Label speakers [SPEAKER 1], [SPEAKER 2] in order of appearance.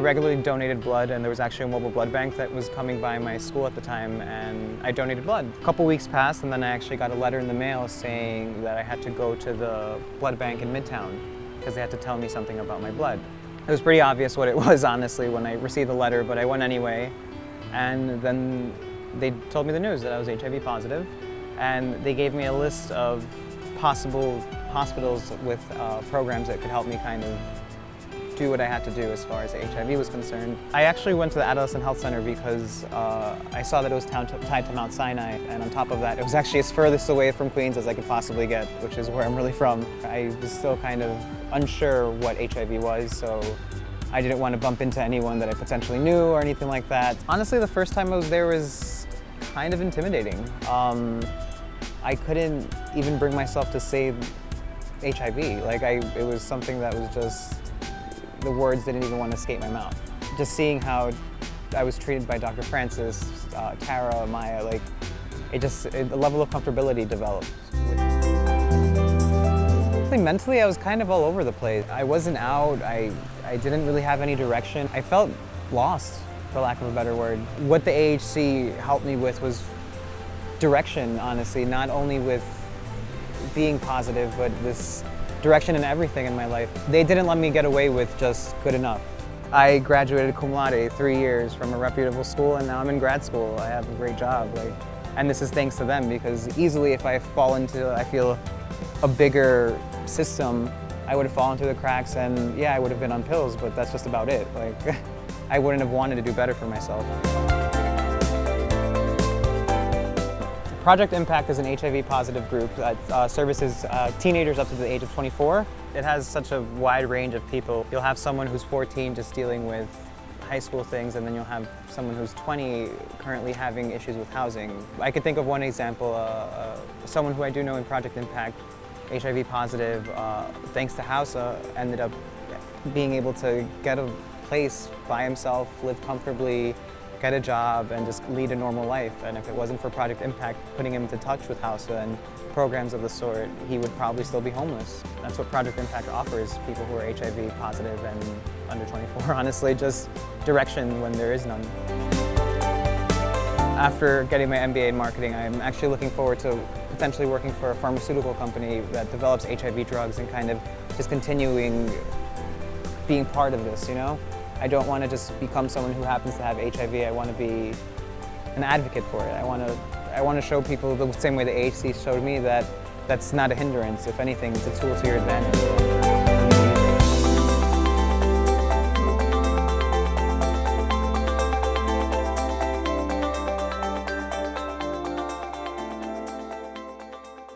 [SPEAKER 1] regularly donated blood, and there was actually a mobile blood bank that was coming by my school at the time, and I donated blood. A couple weeks passed, and then I actually got a letter in the mail saying that I had to go to the blood bank in Midtown because they had to tell me something about my blood. It was pretty obvious what it was, honestly, when I received the letter, but I went anyway. And then they told me the news that I was HIV positive, and they gave me a list of possible hospitals with programs that could help me kind of do what I had to do as far as HIV was concerned. I actually went to the Adolescent Health Center because I saw that it was tied to Mount Sinai, and on top of that, it was actually as furthest away from Queens as I could possibly get, which is where I'm really from. I was still kind of unsure what HIV was, so I didn't want to bump into anyone that I potentially knew or anything like that. Honestly, the first time I was there was kind of intimidating. I couldn't even bring myself to say HIV. It was something that was just, the words didn't even want to escape my mouth. Just seeing how I was treated by Dr. Francis, Tara, Maya, a level of comfortability developed. Mentally, I was kind of all over the place. I wasn't out, I didn't really have any direction. I felt lost, for lack of a better word. What the AHC helped me with was direction, honestly, not only with being positive, but this direction in everything in my life. They didn't let me get away with just good enough. I graduated cum laude 3 years from a reputable school, and now I'm in grad school. I have a great job, and this is thanks to them, because easily if I fall into, I feel, a bigger system, I would have fallen through the cracks, and yeah, I would have been on pills, but that's just about it. I wouldn't have wanted to do better for myself. Project Impact is an HIV-positive group that services teenagers up to the age of 24. It has such a wide range of people. You'll have someone who's 14 just dealing with high school things, and then you'll have someone who's 20 currently having issues with housing. I could think of one example, someone who I do know in Project Impact, HIV positive, thanks to Hausa, ended up being able to get a place by himself, live comfortably, get a job, and just lead a normal life. And if it wasn't for Project Impact putting him into touch with Hausa and programs of the sort, he would probably still be homeless. That's what Project Impact offers people who are HIV positive and under 24, honestly, just direction when there is none. After getting my MBA in marketing, I'm actually looking forward to potentially working for a pharmaceutical company that develops HIV drugs and kind of just continuing being part of this, you know? I don't want to just become someone who happens to have HIV. I want to be an advocate for it. I want to show people the same way the AHC showed me that that's not a hindrance. If anything, it's a tool to your advantage.